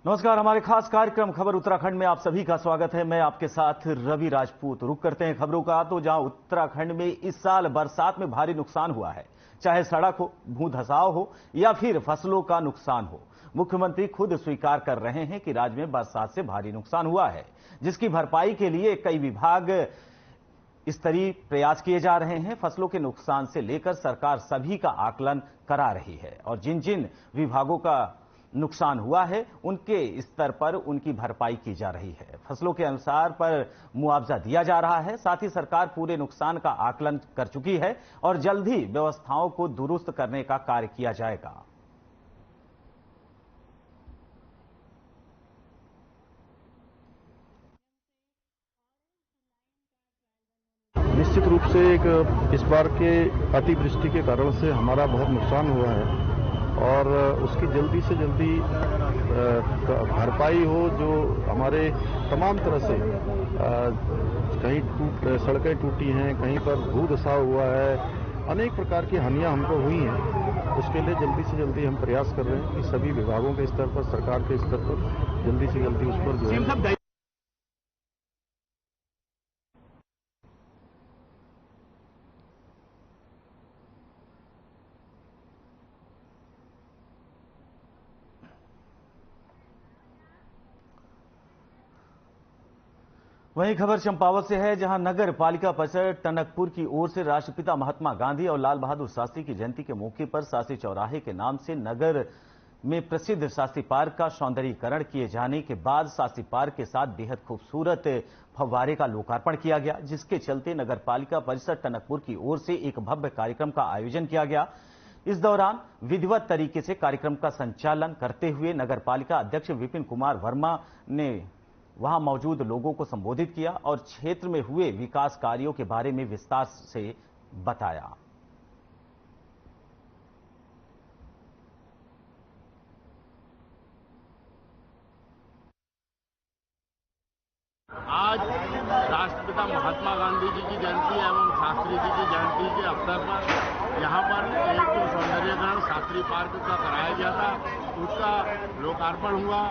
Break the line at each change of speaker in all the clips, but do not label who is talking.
नमस्कार। हमारे खास कार्यक्रम खबर उत्तराखंड में आप सभी का स्वागत है। मैं आपके साथ रवि राजपूत। रुक करते हैं खबरों का। तो जहां उत्तराखंड में इस साल बरसात में भारी नुकसान हुआ है, चाहे सड़क हो, भू धसाव हो या फिर फसलों का नुकसान हो, मुख्यमंत्री खुद स्वीकार कर रहे हैं कि राज्य में बरसात से भारी नुकसान हुआ है, जिसकी भरपाई के लिए कई विभाग स्तरीय प्रयास किए जा रहे हैं। फसलों के नुकसान से लेकर सरकार सभी का आकलन करा रही है और जिन जिन विभागों का नुकसान हुआ है उनके स्तर पर उनकी भरपाई की जा रही है। फसलों के अनुसार पर मुआवजा दिया जा रहा है। साथ ही सरकार पूरे नुकसान का आकलन कर चुकी है और जल्द ही व्यवस्थाओं को दुरुस्त करने का कार्य किया जाएगा।
निश्चित रूप से इस बार के अतिवृष्टि के कारण से हमारा बहुत नुकसान हुआ है और उसकी जल्दी से जल्दी भरपाई हो। जो हमारे तमाम तरह से कहीं सड़कें टूटी हैं, कहीं पर भू धसाव हुआ है, अनेक प्रकार की हानियां हमको हुई हैं। उसके लिए जल्दी से जल्दी हम प्रयास कर रहे हैं कि सभी विभागों के स्तर पर, सरकार के स्तर पर जल्दी से जल्दी उस पर जो है।
वहीं खबर चंपावत से है, जहां नगर पालिका परिषद टनकपुर की ओर से राष्ट्रपिता महात्मा गांधी और लाल बहादुर शास्त्री की जयंती के मौके पर शास्त्री चौराहे के नाम से नगर में प्रसिद्ध शास्त्री पार्क का सौंदर्यीकरण किए जाने के बाद शास्त्री पार्क के साथ बेहद खूबसूरत फव्वारे का लोकार्पण किया गया, जिसके चलते नगर पालिका परिषद टनकपुर की ओर से एक भव्य कार्यक्रम का आयोजन किया गया। इस दौरान विधिवत तरीके से कार्यक्रम का संचालन करते हुए नगर पालिका अध्यक्ष विपिन कुमार वर्मा ने वहां मौजूद लोगों को संबोधित किया और क्षेत्र में हुए विकास कार्यों के बारे में विस्तार से बताया।
आज राष्ट्रपिता महात्मा गांधी जी की जयंती एवं शास्त्री जी की जयंती के अवसर पर यहाँ पर एक जो सौंदर्यीकरण शास्त्री पार्क का कराया गया था, उसका लोकार्पण हुआ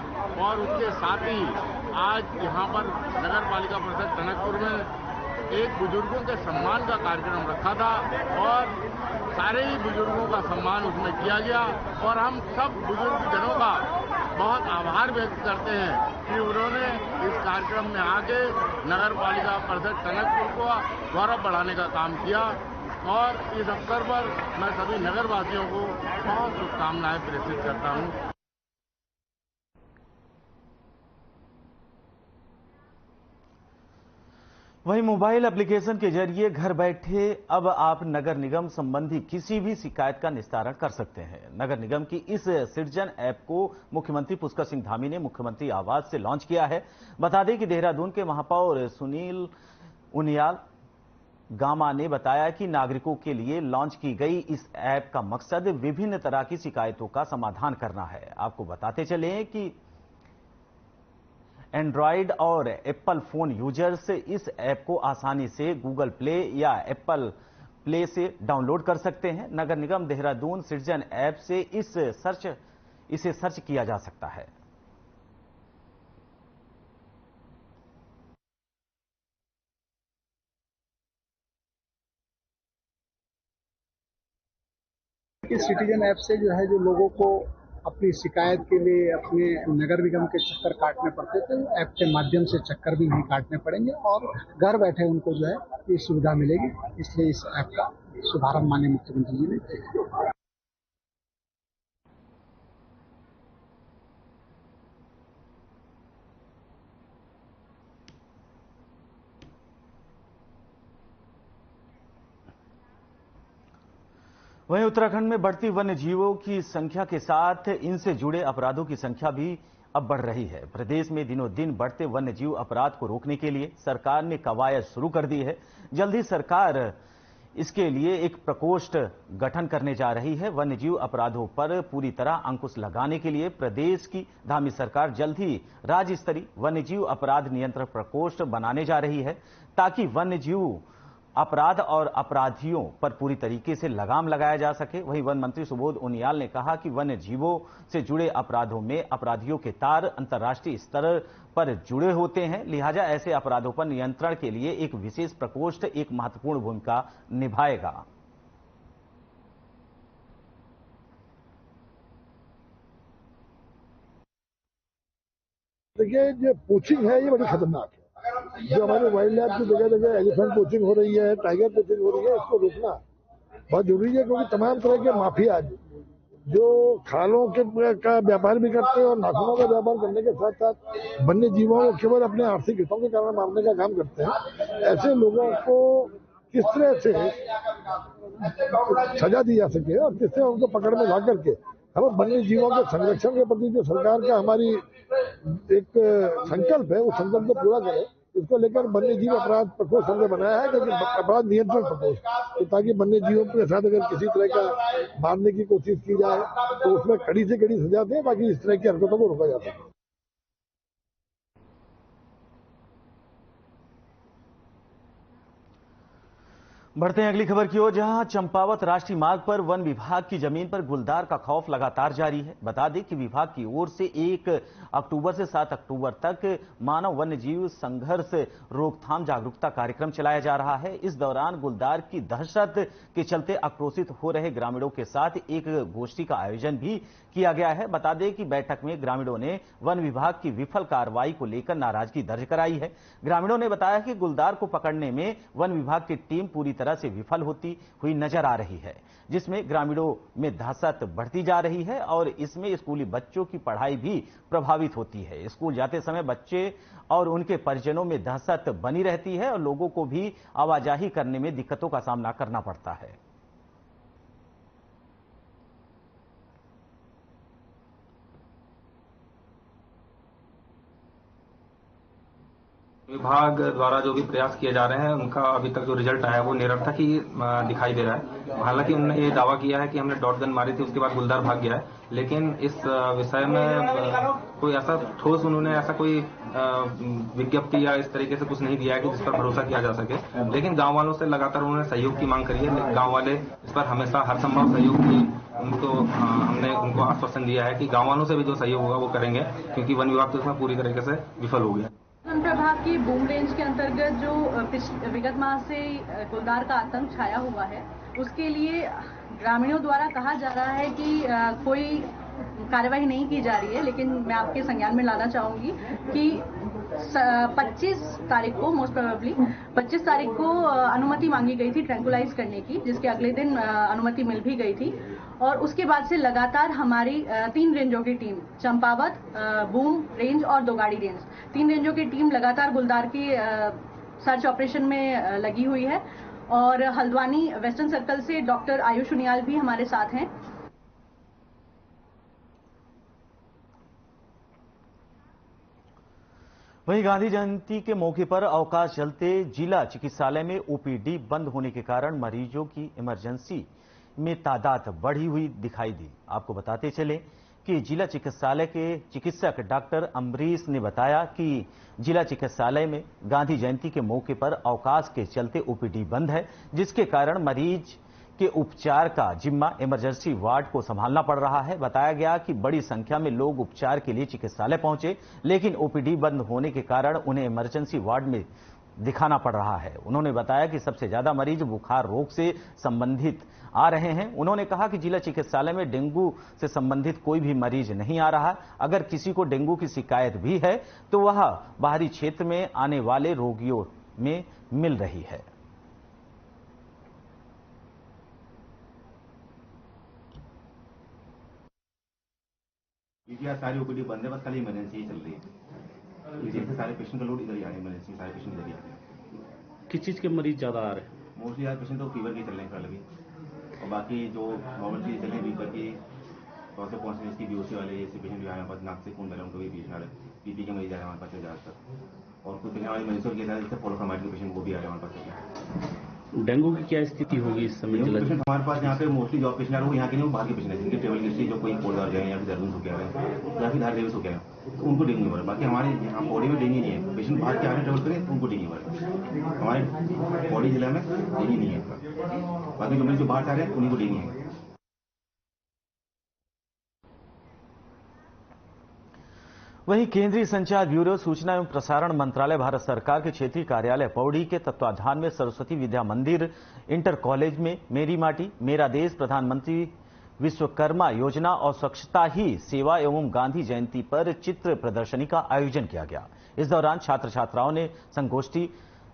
और उसके साथ ही आज यहाँ पर नगर पालिका परिषद टनकपुर में एक बुजुर्गों के सम्मान का कार्यक्रम रखा था और सारे ही बुजुर्गों का सम्मान उसमें किया गया और हम सब बुजुर्ग जनों का बहुत आभार व्यक्त करते हैं कि उन्होंने इस कार्यक्रम में आके नगर पालिका परिषद टनकपुर को गौरव बढ़ाने का काम किया और इस अवसर पर मैं सभी नगरवासियों को बहुत शुभकामनाएं प्रेषित करता हूं।
वहीं मोबाइल एप्लीकेशन के जरिए घर बैठे अब आप नगर निगम संबंधी किसी भी शिकायत का निस्तारण कर सकते हैं। नगर निगम की इस सिटीजन ऐप को मुख्यमंत्री पुष्कर सिंह धामी ने मुख्यमंत्री आवास से लॉन्च किया है। बता दें कि देहरादून के महापौर सुनील उनियाल गामा ने बताया कि नागरिकों के लिए लॉन्च की गई इस ऐप का मकसद विभिन्न तरह की शिकायतों का समाधान करना है। आपको बताते चलें कि एंड्रॉयड और एप्पल फोन यूजर्स इस ऐप को आसानी से गूगल प्ले या एप्पल प्ले से डाउनलोड कर सकते हैं। नगर निगम देहरादून सिटीजन ऐप से इसे सर्च किया जा सकता है।
सिटीजन ऐप से जो है जो लोगों को अपनी शिकायत के लिए अपने नगर निगम के चक्कर काटने पड़ते थे, ऐप के माध्यम से चक्कर भी नहीं काटने पड़ेंगे और घर बैठे उनको जो है ये सुविधा मिलेगी। इसलिए इस ऐप का शुभारंभ माननीय मुख्यमंत्री जी ने किया।
वहीं उत्तराखंड में बढ़ती वन्य जीवों की संख्या के साथ इनसे जुड़े अपराधों की संख्या भी अब बढ़ रही है। प्रदेश में दिनों दिन बढ़ते वन्य जीव अपराध को रोकने के लिए सरकार ने कवायद शुरू कर दी है। जल्द ही सरकार इसके लिए एक प्रकोष्ठ गठन करने जा रही है। वन्य जीव अपराधों पर पूरी तरह अंकुश लगाने के लिए प्रदेश की धामी सरकार जल्द ही राज्य स्तरीय वन्य जीव अपराध नियंत्रण प्रकोष्ठ बनाने जा रही है, ताकि वन्य जीव अपराध और अपराधियों पर पूरी तरीके से लगाम लगाया जा सके। वहीं वन मंत्री सुबोध उनियाल ने कहा कि वन्य जीवों से जुड़े अपराधों में अपराधियों के तार अंतर्राष्ट्रीय स्तर पर जुड़े होते हैं, लिहाजा ऐसे अपराधों पर नियंत्रण के लिए एक विशेष प्रकोष्ठ एक महत्वपूर्ण भूमिका निभाएगा।
देखिए, जो पोचिंग है ये बड़ी खतरनाक है। जो हमारे वाइल्ड लाइफ की जगह जगह एलिफेंट पोचिंग हो रही है, टाइगर पोचिंग हो रही है, इसको रोकना बहुत जरूरी है, क्योंकि तमाम तरह के माफिया जो खालों का व्यापार भी करते हैं और नाखूनों का व्यापार करने के साथ साथ वन्य जीवों को केवल अपने आर्थिक हितों के कारण मारने का काम करते हैं। ऐसे लोगों को किस तरह से सजा दी जा सके और किस तरह उनको पकड़ में ला करके हम वन्य जीवों के संरक्षण के प्रति जो सरकार का हमारी एक संकल्प है, उस संकल्प को पूरा करें। इसको लेकर वन्य जीव अपराध प्रकोष्ठ हमने बनाया है, क्योंकि अपराध नियंत्रण प्रकोष्ठ, ताकि वन्य जीवों के साथ अगर किसी तरह का मारने की कोशिश की जाए तो उसमें कड़ी से कड़ी सजा दें, ताकि इस तरह की हरकतों को रोका जा सके।
बढ़ते हैं अगली खबर की ओर, जहां चंपावत राष्ट्रीय मार्ग पर वन विभाग की जमीन पर गुलदार का खौफ लगातार जारी है। बता दें कि विभाग की ओर से 1 अक्टूबर से 7 अक्टूबर तक मानव वन्यजीव संघर्ष रोकथाम जागरूकता कार्यक्रम चलाया जा रहा है। इस दौरान गुलदार की दहशत के चलते आक्रोशित हो रहे ग्रामीणों के साथ एक गोष्ठी का आयोजन भी किया गया है। बता दें कि बैठक में ग्रामीणों ने वन विभाग की विफल कार्रवाई को लेकर नाराजगी दर्ज कराई है। ग्रामीणों ने बताया कि गुलदार को पकड़ने में वन विभाग की टीम पूरी तरह से विफल होती हुई नजर आ रही है, जिसमें ग्रामीणों में दहशत बढ़ती जा रही है और इसमें स्कूली बच्चों की पढ़ाई भी प्रभावित होती है। स्कूल जाते समय बच्चे और उनके परिजनों में दहशत बनी रहती है और लोगों को भी आवाजाही करने में दिक्कतों का सामना करना पड़ता है।
विभाग द्वारा जो भी प्रयास किए जा रहे हैं उनका अभी तक जो रिजल्ट आया है वो निरर्थक ही दिखाई दे रहा है। हालांकि उन्होंने ये दावा किया है कि हमने डॉट गन मारी थी, उसके बाद गुलदार भाग गया है, लेकिन इस विषय में कोई ऐसा ठोस उन्होंने ऐसा कोई विज्ञप्ति या इस तरीके से कुछ नहीं दिया है कि जिस पर भरोसा किया जा सके। लेकिन गांव वालों से लगातार उन्होंने सहयोग की मांग करी है। गांव वाले इस पर हमेशा हर संभव सहयोग की हमने उनको आश्वासन दिया है कि गांव वालों से भी जो सहयोग होगा वो करेंगे, क्योंकि वन विभाग तो इसमें पूरी तरीके से विफल हो गया।
वन प्रभाग की बूम रेंज के अंतर्गत जो विगत माह से गुलदार का आतंक छाया हुआ है, उसके लिए ग्रामीणों द्वारा कहा जा रहा है कि कोई कार्रवाई नहीं की जा रही है, लेकिन मैं आपके संज्ञान में लाना चाहूंगी कि 25 तारीख को मोस्ट प्रोबेबली 25 तारीख को अनुमति मांगी गई थी ट्रैंकुलाइज करने की, जिसके अगले दिन अनुमति मिल भी गई थी। और उसके बाद से लगातार हमारी 3 रेंजों की टीम, चंपावत, बूम रेंज और दोगाड़ी रेंज, 3 रेंजों की टीम लगातार गुलदार की सर्च ऑपरेशन में लगी हुई है। और हल्द्वानी वेस्टर्न सर्कल से डॉक्टर आयुष उनियाल भी हमारे साथ हैं।
वहीं गांधी जयंती के मौके पर अवकाश चलते जिला चिकित्सालय में ओपीडी बंद होने के कारण मरीजों की इमरजेंसी में तादाद बढ़ी हुई दिखाई दी। आपको बताते चले कि जिला चिकित्सालय के चिकित्सक डॉक्टर अमरीश ने बताया कि जिला चिकित्सालय में गांधी जयंती के मौके पर अवकाश के चलते ओपीडी बंद है, जिसके कारण मरीज के उपचार का जिम्मा इमरजेंसी वार्ड को संभालना पड़ रहा है। बताया गया कि बड़ी संख्या में लोग उपचार के लिए चिकित्सालय पहुंचे, लेकिन ओपीडी बंद होने के कारण उन्हें इमरजेंसी वार्ड में दिखाना पड़ रहा है। उन्होंने बताया कि सबसे ज्यादा मरीज बुखार रोग से संबंधित आ रहे हैं। उन्होंने कहा कि जिला चिकित्सालय में डेंगू से संबंधित कोई भी मरीज नहीं आ रहा। अगर किसी को डेंगू की शिकायत भी है तो वह बाहरी क्षेत्र में आने वाले रोगियों में मिल रही है।
सारी ओपीडी बंद है, बस खाली इमरजेंसी ही चल रही है। इसी से सारे पेशेंट का लोड इधर ही आ रहे हैं, इमरजेंसी सारे पेशेंट इधर ही आ रहे हैं।
किस चीज के मरीज ज्यादा आ रहे हैं?
मोस्टली यार पेशेंट तो फीवर के चल रहे हैं फिलहाल अभी, और बाकी जो नॉर्मल चीज चल रही है फीवर की और से पहुंचने इसकी बीओसी वाले ऐसे पेशेंट भी आ रहे हैं, बस नाक से खून बह उनको भी बीच में पीपी के मरीज आ रहे हैं हमारे पास ज्यादातर, और कुछ हमारे मरीजों के साथ पोलोफाइमाइटिस के पेशेंट वो भी आ रहे हैं हमारे पास।
डेंगू की क्या स्थिति होगी इस समय?
पेशेंट हमारे पास यहाँ पे मोस्टली जो पेशेंट आ रहे हैं वो यहाँ के नहीं, वो बाहर के पेशेंट है, जिनके ट्रेवल हिस्ट्री जो कोई कोल्ड आ गए या फिर दर्द हो गया है या फिर हार्ट डिजीज हो गया है। तो उनको डेंगू हो रहा है। बाकी हमारे यहाँ बॉडी में डेंगू नहीं है। पेशेंट बाहर के आ रहे ट्रेवल करें तो उनको डेंगू हो रहा है। हमारे बॉडी जिला में डेंगू नहीं है। बाकी जो मरीज जो बाहर से आ रहे हैं उन्हीं को डेंगू है।
वहीं केंद्रीय संचार ब्यूरो, सूचना एवं प्रसारण मंत्रालय, भारत सरकार के क्षेत्रीय कार्यालय पौड़ी के तत्वाधान में सरस्वती विद्या मंदिर इंटर कॉलेज में मेरी माटी मेरा देश, प्रधानमंत्री विश्वकर्मा योजना और स्वच्छता ही सेवा एवं गांधी जयंती पर चित्र प्रदर्शनी का आयोजन किया गया। इस दौरान छात्र छात्राओं ने संगोष्ठी,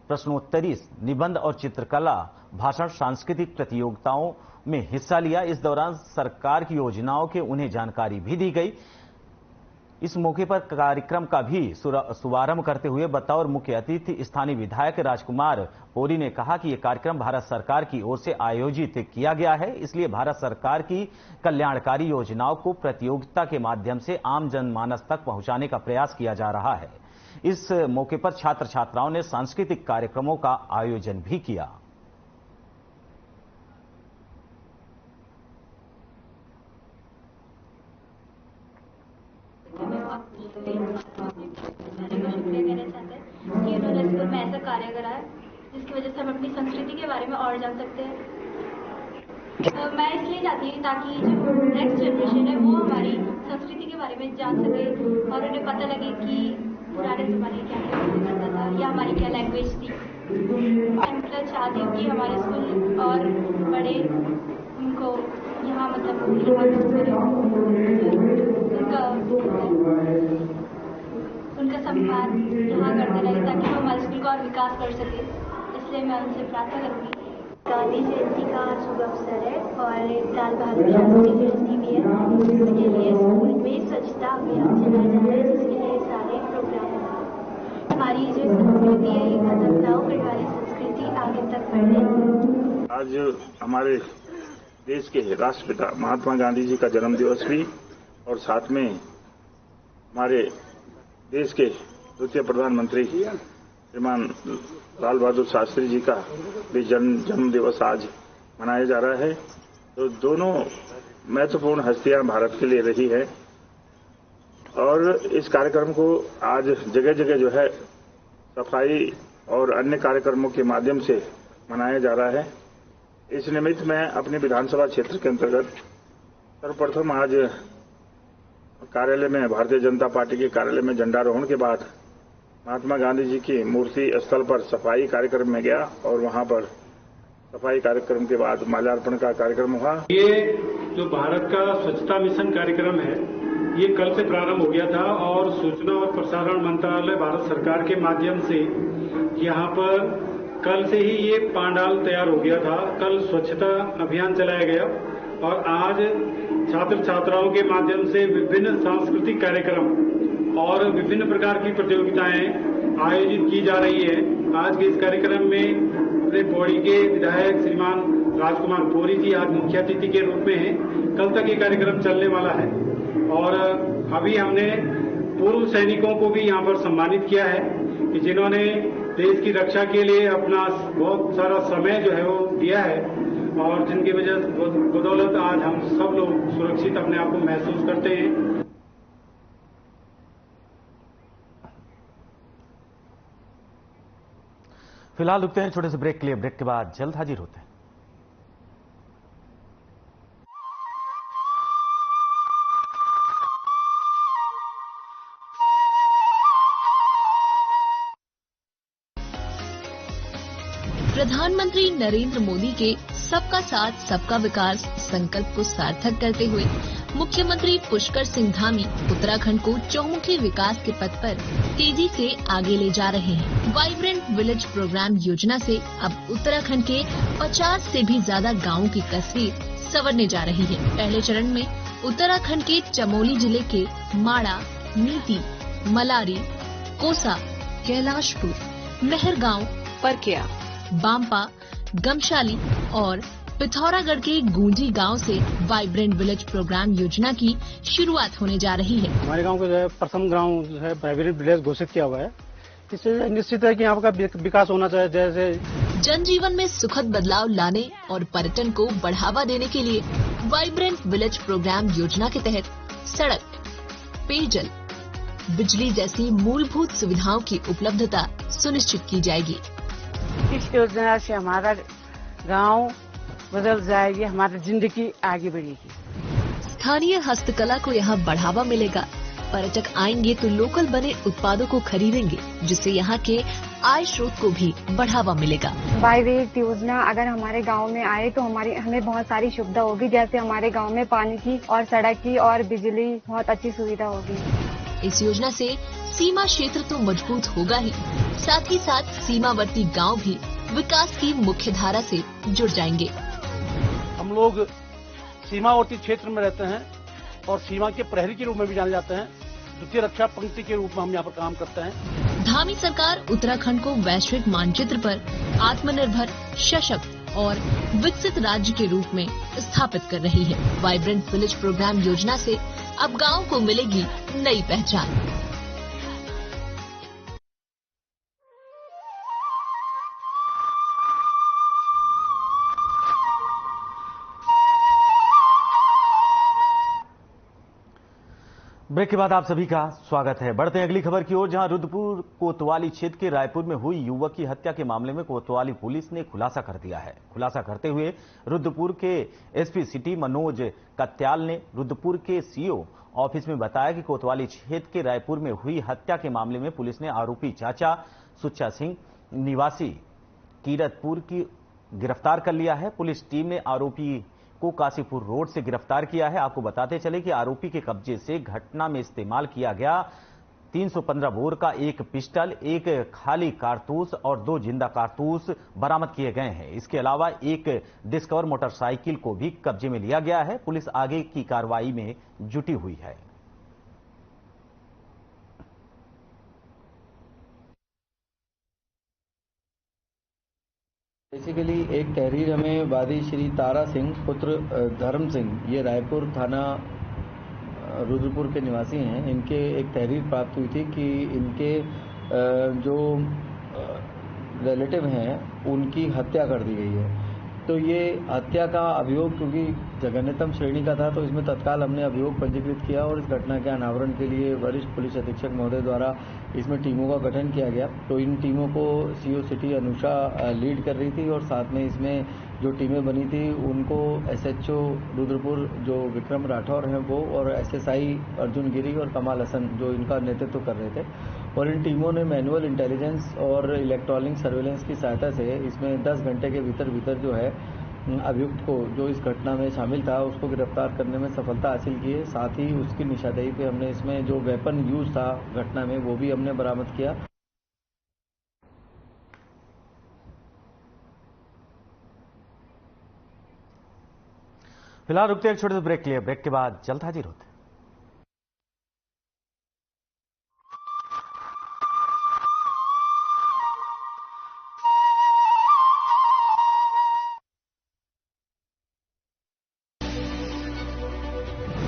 प्रश्नोत्तरी, निबंध और चित्रकला, भाषण, सांस्कृतिक प्रतियोगिताओं में हिस्सा लिया। इस दौरान सरकार की योजनाओं के उन्हें जानकारी भी दी गई। इस मौके पर कार्यक्रम का भी शुभारंभ करते हुए बतौर मुख्य अतिथि स्थानीय विधायक राजकुमार पोरी ने कहा कि यह कार्यक्रम भारत सरकार की ओर से आयोजित किया गया है, इसलिए भारत सरकार की कल्याणकारी योजनाओं को प्रतियोगिता के माध्यम से आम जनमानस तक पहुंचाने का प्रयास किया जा रहा है। इस मौके पर छात्र छात्राओं ने सांस्कृतिक कार्यक्रमों का आयोजन भी किया।
शुक्रिया कहना चाहते हैं कि उन्होंने स्कूल में ऐसा कार्य करा है जिसकी वजह से हम अपनी संस्कृति के बारे में और जान सकते हैं। तो मैं इसलिए चाहती हूँ ताकि जो नेक्स्ट जनरेशन है वो हमारी संस्कृति के बारे में जान सके और उन्हें पता लगे कि पुराने जमाने क्या क्या करता था या हमारी क्या लैंग्वेज थी। मैं चाहती हूँ कि हमारे स्कूल और बड़े उनको यहाँ उनका सम्मान यहाँ करते रहे ताकि हम हमारे स्कूल का और विकास कर सके। इसलिए मैं उनसे प्रार्थना करूँगी। गांधी जयंती का शुभ अवसर है और लाल बहादुर शास्त्री जयंती भी है, जिसके लिए स्कूल में स्वच्छता अभियान चलाया जाता है, जिसके लिए सारे प्रोग्राम होते हैं। हमारी जो संस्कृति है ये खत्म ना हो, हमारी संस्कृति आगे तक बढ़े।
आज हमारे देश के राष्ट्रपिता महात्मा गांधी जी का जन्म दिवस भी और साथ में हमारे देश के द्वितीय प्रधानमंत्री श्रीमान लाल बहादुर शास्त्री जी का भी जन्म दिवस आज मनाया जा रहा है। तो दोनों महत्वपूर्ण हस्तियां भारत के लिए रही है और इस कार्यक्रम को आज जगह जगह जो है सफाई और अन्य कार्यक्रमों के माध्यम से मनाया जा रहा है। इस निमित्त में अपने विधानसभा क्षेत्र के अंतर्गत सर्वप्रथम आज कार्यालय में, भारतीय जनता पार्टी के कार्यालय में झंडारोहण के बाद महात्मा गांधी जी की मूर्ति स्थल पर सफाई कार्यक्रम में गया और वहां पर सफाई कार्यक्रम के बाद माल्यार्पण का कार्यक्रम हुआ।
ये जो भारत का स्वच्छता मिशन कार्यक्रम है ये कल से प्रारंभ हो गया था और सूचना और प्रसारण मंत्रालय भारत सरकार के माध्यम से यहाँ पर कल से ही ये पांडाल तैयार हो गया था। कल स्वच्छता अभियान चलाया गया और आज छात्र छात्राओं के माध्यम से विभिन्न सांस्कृतिक कार्यक्रम और विभिन्न प्रकार की प्रतियोगिताएं आयोजित की जा रही है। आज के इस कार्यक्रम में अपने पौड़ी के विधायक श्रीमान राजकुमार पोरी जी आज मुख्य अतिथि के रूप में हैं। कल तक ये कार्यक्रम चलने वाला है और अभी हमने पूर्व सैनिकों को भी यहाँ पर सम्मानित किया है कि जिन्होंने देश की रक्षा के लिए अपना बहुत सारा समय जो है वो दिया है और जिनकी वजह बदौलत आज हम सब लोग सुरक्षित अपने आप को महसूस करते हैं।
फिलहाल रुकते हैं छोटे से ब्रेक के लिए। ब्रेक के बाद जल्द हाजिर होते हैं।
प्रधानमंत्री नरेंद्र मोदी के सबका साथ सबका विकास संकल्प को सार्थक करते हुए मुख्यमंत्री पुष्कर सिंह धामी उत्तराखंड को चौमुखी विकास के पथ पर तेजी से आगे ले जा रहे हैं। वाइब्रेंट विलेज प्रोग्राम योजना से अब उत्तराखंड के 50 से भी ज्यादा गाँवों की तस्वीर संवरने जा रही है। पहले चरण में उत्तराखंड के चमोली जिले के माड़ा, नीति, मलारी, कोसा, कैलाशपुर, मेहरगांव, परकिया, बांपा, गमशाली और पिथौरागढ़ के गूंजी गांव से वाइब्रेंट विलेज प्रोग्राम योजना की शुरुआत होने जा रही है।
हमारे गांव को जो है प्रथम गांव जो है वाइब्रेंट विलेज घोषित किया हुआ है। इससे निश्चित है कि यहाँ का विकास होना चाहिए। जैसे
जनजीवन में सुखद बदलाव लाने और पर्यटन को बढ़ावा देने के लिए वाइब्रेंट विलेज प्रोग्राम योजना के तहत सड़क, पेयजल, बिजली जैसी मूलभूत सुविधाओं की उपलब्धता सुनिश्चित की जाएगी।
इस योजना से हमारा गांव बदल जाएगी, हमारी जिंदगी आगे बढ़ेगी।
स्थानीय हस्तकला को यहाँ बढ़ावा मिलेगा। पर्यटक आएंगे तो लोकल बने उत्पादों को खरीदेंगे, जिससे यहाँ के आय स्रोत को भी बढ़ावा मिलेगा।
बाईरेट योजना अगर हमारे गांव में आए तो हमें बहुत सारी सुविधा होगी, जैसे हमारे गांव में पानी की और सड़क की और बिजली बहुत अच्छी सुविधा होगी।
इस योजना से सीमा क्षेत्र तो मजबूत होगा ही, साथ ही साथ सीमावर्ती गांव भी विकास की मुख्य धारा से जुड़ जाएंगे।
हम लोग सीमावर्ती क्षेत्र में रहते हैं और सीमा के प्रहरी के रूप में भी जाने जाते हैं। द्वितीय रक्षा पंक्ति के रूप में हम यहाँ पर काम करते हैं।
धामी सरकार उत्तराखंड को वैश्विक मानचित्र पर आत्मनिर्भर, सशक्त और विकसित राज्य के रूप में स्थापित कर रही है। वाइब्रेंट विलेज प्रोग्राम योजना से अब गांव को मिलेगी नई पहचान।
ब्रेक के बाद आप सभी का स्वागत है। बढ़ते हैं अगली खबर की ओर, जहां रुद्रपुर कोतवाली क्षेत्र के रायपुर में हुई युवक की हत्या के मामले में कोतवाली पुलिस ने खुलासा कर दिया है। खुलासा करते हुए रुद्रपुर के एसपी सिटी मनोज कत्याल ने रुद्रपुर के सीओ ऑफिस में बताया कि कोतवाली क्षेत्र के रायपुर में हुई हत्या के मामले में पुलिस ने आरोपी चाचा सुच्चा सिंह निवासी कीरतपुर की गिरफ्तार कर लिया है। पुलिस टीम ने आरोपी को काशीपुर रोड से गिरफ्तार किया है। आपको बताते चले कि आरोपी के कब्जे से घटना में इस्तेमाल किया गया 315 बोर का एक पिस्टल, एक खाली कारतूस और 2 जिंदा कारतूस बरामद किए गए हैं। इसके अलावा एक डिस्कवर मोटरसाइकिल को भी कब्जे में लिया गया है। पुलिस आगे की कार्रवाई में जुटी हुई है।
बेसिकली एक तहरीर हमें वादी श्री तारा सिंह पुत्र धर्म सिंह, ये रायपुर थाना रुद्रपुर के निवासी हैं, इनके एक तहरीर प्राप्त हुई थी कि इनके जो रिलेटिव हैं उनकी हत्या कर दी गई है। तो ये हत्या का अभियोग क्योंकि जघन्यतम श्रेणी का था तो इसमें तत्काल हमने अभियोग पंजीकृत किया और इस घटना के अनावरण के लिए वरिष्ठ पुलिस अधीक्षक महोदय द्वारा इसमें टीमों का गठन किया गया। तो इन टीमों को सीओ सिटी अनुषा लीड कर रही थी और साथ में इसमें जो टीमें बनी थी उनको एसएचओ रुद्रपुर जो विक्रम राठौर हैं वो और एसएसआई अर्जुन गिरी और कमाल हसन जो इनका नेतृत्व कर रहे थे। और इन टीमों ने मैनुअल इंटेलिजेंस और इलेक्ट्रॉनिक सर्वेलेंस की सहायता से इसमें 10 घंटे के भीतर जो है अभियुक्त को जो इस घटना में शामिल था उसको गिरफ्तार करने में सफलता हासिल की है। साथ ही उसकी निशानदेही पे हमने इसमें जो वेपन यूज था घटना में वो भी हमने बरामद किया।
फिलहाल रुकते हैं एक छोटे से ब्रेक के लिए। ब्रेक के बाद जल्द हाजिर होते हैं।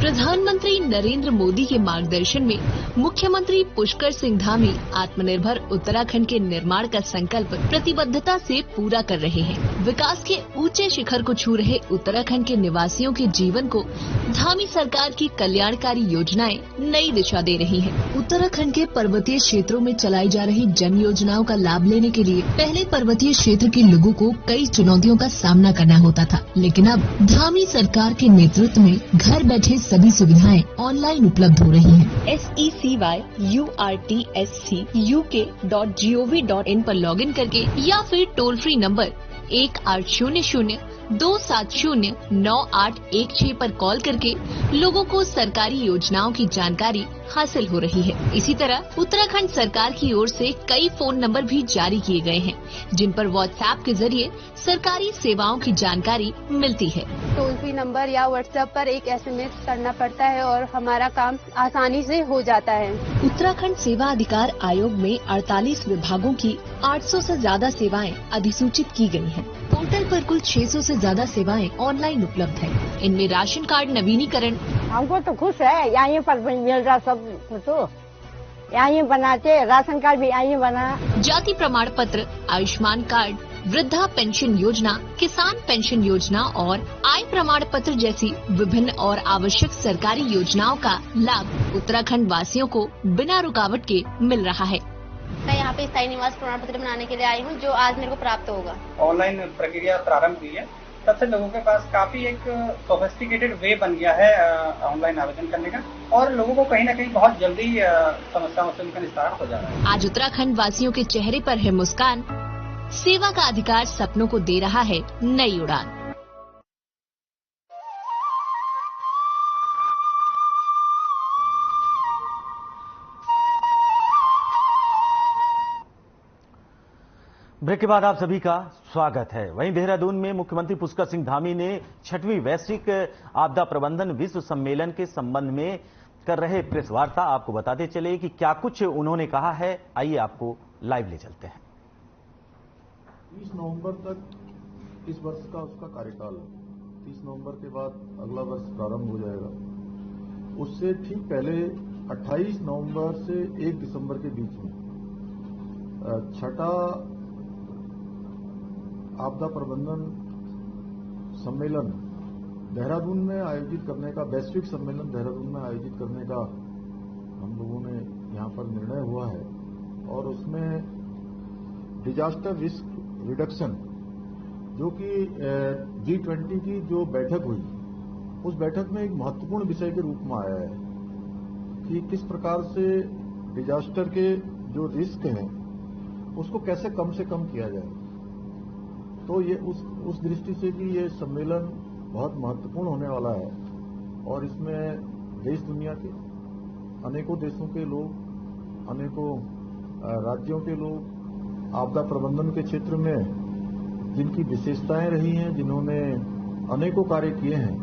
प्रधानमंत्री नरेंद्र मोदी के मार्गदर्शन में मुख्यमंत्री पुष्कर सिंह धामी आत्मनिर्भर उत्तराखंड के निर्माण का संकल्प प्रतिबद्धता से पूरा कर रहे हैं। विकास के ऊंचे शिखर को छू रहे उत्तराखंड के निवासियों के जीवन को धामी सरकार की कल्याणकारी योजनाएं नई दिशा दे रही हैं। उत्तराखंड के पर्वतीय क्षेत्रों में चलाई जा रही जन योजनाओं का लाभ लेने के लिए पहले पर्वतीय क्षेत्र के लोगों को कई चुनौतियों का सामना करना होता था, लेकिन अब धामी सरकार के नेतृत्व में घर बैठे सभी सुविधाएं ऑनलाइन उपलब्ध हो रही हैं। SECYURTSCUK.gov.in पर लॉगिन करके या फिर टोल फ्री नंबर 1800-270-9816 पर कॉल करके लोगों को सरकारी योजनाओं की जानकारी हासिल हो रही है। इसी तरह उत्तराखंड सरकार की ओर से कई फोन नंबर भी जारी किए गए हैं, जिन पर व्हाट्सएप के जरिए सरकारी सेवाओं की जानकारी मिलती है।
टोल फ्री नंबर या व्हाट्सएप पर एक SMS करना पड़ता है और हमारा काम आसानी से हो जाता है।
उत्तराखंड सेवा अधिकार आयोग में 48 विभागों की 800 से ज्यादा सेवाएं अधिसूचित की गई हैं। पोर्टल पर कुल 600 से ज्यादा सेवाएं ऑनलाइन उपलब्ध है। इनमें राशन कार्ड नवीनीकरण,
हमको तो खुश है, यहाँ पर मिल रहा सब कुछ, तो यहाँ बनाते, राशन कार्ड भी यहाँ बना,
जाति प्रमाण पत्र, आयुष्मान कार्ड, वृद्धा पेंशन योजना, किसान पेंशन योजना और आय प्रमाण पत्र जैसी विभिन्न और आवश्यक सरकारी योजनाओं का लाभ उत्तराखंड वासियों को बिना रुकावट के मिल रहा है।
मैं यहाँ पे स्थायी निवास प्रमाण पत्र बनाने के लिए आई हूँ, जो आज मेरे को प्राप्त होगा।
ऑनलाइन प्रक्रिया प्रारंभ हुई है, तब से लोगों के पास काफी एक सोफिस्टिकेटेड वे बन गया है ऑनलाइन आवेदन करने का, और लोगों को कहीं ना कहीं बहुत जल्दी समस्याओं से उनका निस्तारण हो जा रहा है।
आज उत्तराखंड वासियों के चेहरे पर है मुस्कान, सेवा का अधिकार सपनों को दे रहा है नई उड़ान।
ब्रेक के बाद आप सभी का स्वागत है। वहीं देहरादून में मुख्यमंत्री पुष्कर सिंह धामी ने 6वीं वैश्विक आपदा प्रबंधन विश्व सम्मेलन के संबंध में कर रहे प्रेस वार्ता। आपको बताते चले कि क्या कुछ उन्होंने कहा है, आइए आपको लाइव ले चलते हैं।
30 नवंबर तक इस वर्ष का उसका कार्यकाल है। 30 नवंबर के बाद अगला वर्ष प्रारंभ हो जाएगा। उससे ठीक पहले 28 नवंबर से 1 दिसंबर के बीच में छठा आपदा प्रबंधन सम्मेलन देहरादून में आयोजित करने का, वैश्विक सम्मेलन देहरादून में आयोजित करने का हम लोगों ने यहाँ पर निर्णय हुआ है। और उसमें डिजास्टर रिस्क रिडक्शन, जो कि G20 की जो बैठक हुई, उस बैठक में एक महत्वपूर्ण विषय के रूप में आया है कि किस प्रकार से डिजास्टर के जो रिस्क हैं उसको कैसे कम से कम किया जाए। तो ये उस दृष्टि से भी ये सम्मेलन बहुत महत्वपूर्ण होने वाला है, और इसमें देश दुनिया के अनेकों देशों के लोग, अनेकों राज्यों के लोग, आपदा प्रबंधन के क्षेत्र में जिनकी विशेषताएं रही हैं, जिन्होंने अनेकों कार्य किए हैं,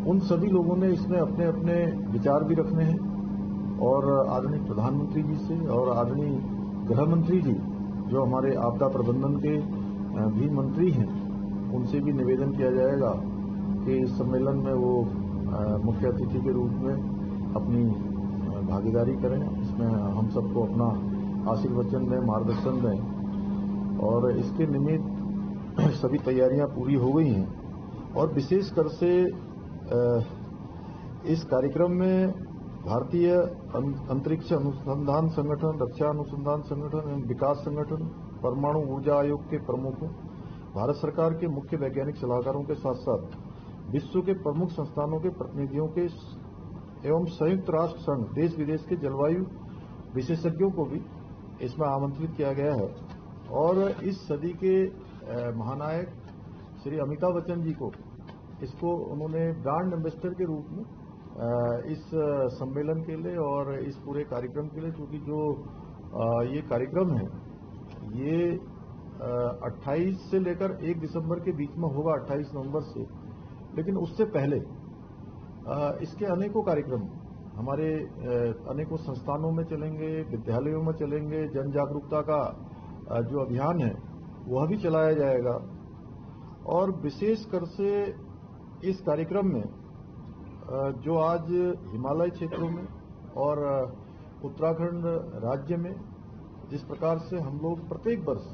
उन सभी लोगों ने इसमें अपने अपने विचार भी रखने हैं। और आदरणीय प्रधानमंत्री जी से और आदरणीय गृह मंत्री जी, जो हमारे आपदा प्रबंधन के भी मंत्री हैं, उनसे भी निवेदन किया जाएगा कि इस सम्मेलन में वो मुख्य अतिथि के रूप में अपनी भागीदारी करें। इसमें हम सबको अपना आशीर्वचन दें, मार्गदर्शन दें। और इसके निमित्त सभी तैयारियां पूरी हो गई हैं। और विशेषकर से इस कार्यक्रम में भारतीय अंतरिक्ष अनुसंधान संगठन, रक्षा अनुसंधान संगठन एवं विकास संगठन, परमाणु ऊर्जा आयोग के प्रमुखों, भारत सरकार के मुख्य वैज्ञानिक सलाहकारों के साथ साथ विश्व के प्रमुख संस्थानों के प्रतिनिधियों के एवं संयुक्त राष्ट्र संघ देश विदेश के जलवायु विशेषज्ञों को भी इसमें आमंत्रित किया गया है। और इस सदी के महानायक श्री अमिताभ बच्चन जी को इसको उन्होंने ब्रांड एम्बेसडर के रूप में इस सम्मेलन के लिए और इस पूरे कार्यक्रम के लिए, क्योंकि जो ये कार्यक्रम है ये 28 से लेकर 1 दिसंबर के बीच में होगा, 28 नवंबर से। लेकिन उससे पहले इसके अनेकों कार्यक्रम हमारे अनेकों संस्थानों में चलेंगे, विद्यालयों में चलेंगे। जन जागरूकता का जो अभियान है वह भी चलाया जाएगा। और विशेषकर से इस कार्यक्रम में जो आज हिमालय क्षेत्रों में और उत्तराखंड राज्य में जिस प्रकार से हम लोग प्रत्येक वर्ष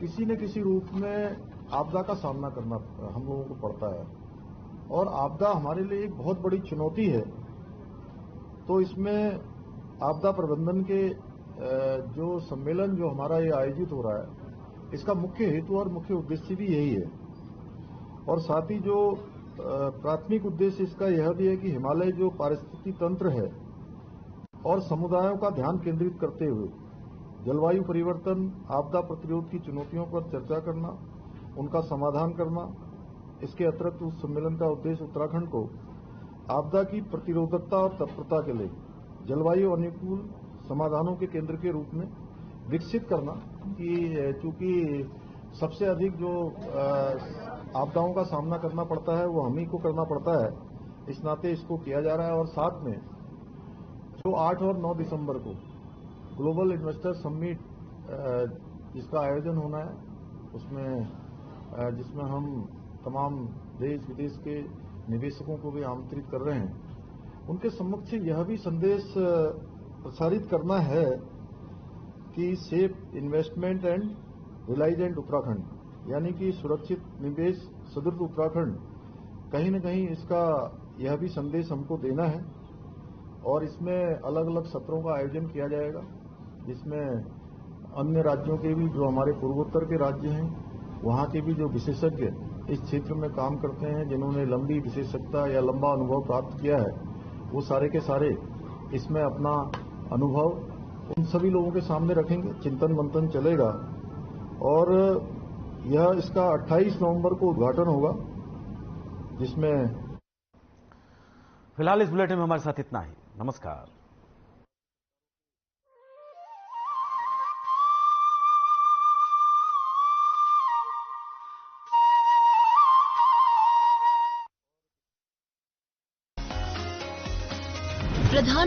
किसी न किसी रूप में आपदा का सामना करना हम लोगों को पड़ता है, और आपदा हमारे लिए एक बहुत बड़ी चुनौती है। तो इसमें आपदा प्रबंधन के जो सम्मेलन जो हमारा ये आयोजित हो रहा है, इसका मुख्य हेतु और मुख्य उद्देश्य भी यही है। और साथ ही जो प्राथमिक उद्देश्य इसका यह भी है कि हिमालय जो पारिस्थितिकी तंत्र है और समुदायों का ध्यान केंद्रित करते हुए जलवायु परिवर्तन, आपदा प्रतिरोध की चुनौतियों पर चर्चा करना, उनका समाधान करना। इसके अतिरिक्त उस सम्मेलन का उद्देश्य उत्तराखंड को आपदा की प्रतिरोधकता और तत्परता के लिए जलवायु अनुकूल समाधानों के केंद्र के रूप में विकसित करना, कि चूंकि सबसे अधिक जो आपदाओं का सामना करना पड़ता है वो हम ही को करना पड़ता है, इस नाते इसको किया जा रहा है। और साथ में जो 8 और 9 दिसंबर को ग्लोबल इन्वेस्टर समिट जिसका आयोजन होना है, उसमें जिसमें हम तमाम देश विदेश के निवेशकों को भी आमंत्रित कर रहे हैं, उनके सम्मुख यह भी संदेश प्रसारित करना है कि सेफ इन्वेस्टमेंट एंड रिलाइजेंट उत्तराखंड यानी कि सुरक्षित निवेश सदृढ़ उत्तराखंड, कहीं न कहीं इसका यह भी संदेश हमको देना है और इसमें अलग अलग सत्रों का आयोजन किया जाएगा, जिसमें अन्य राज्यों के भी जो हमारे पूर्वोत्तर के राज्य हैं वहां के भी जो विशेषज्ञ इस क्षेत्र में काम करते हैं, जिन्होंने लंबी विशेषज्ञता या लंबा अनुभव प्राप्त किया है, वो सारे के सारे इसमें अपना अनुभव उन सभी लोगों के सामने रखेंगे। चिंतन मंथन चलेगा और यह इसका 28 नवंबर को उद्घाटन होगा, जिसमें
फिलहाल इस बुलेटिन में हमारे साथ इतना ही। नमस्कार।
प्रधान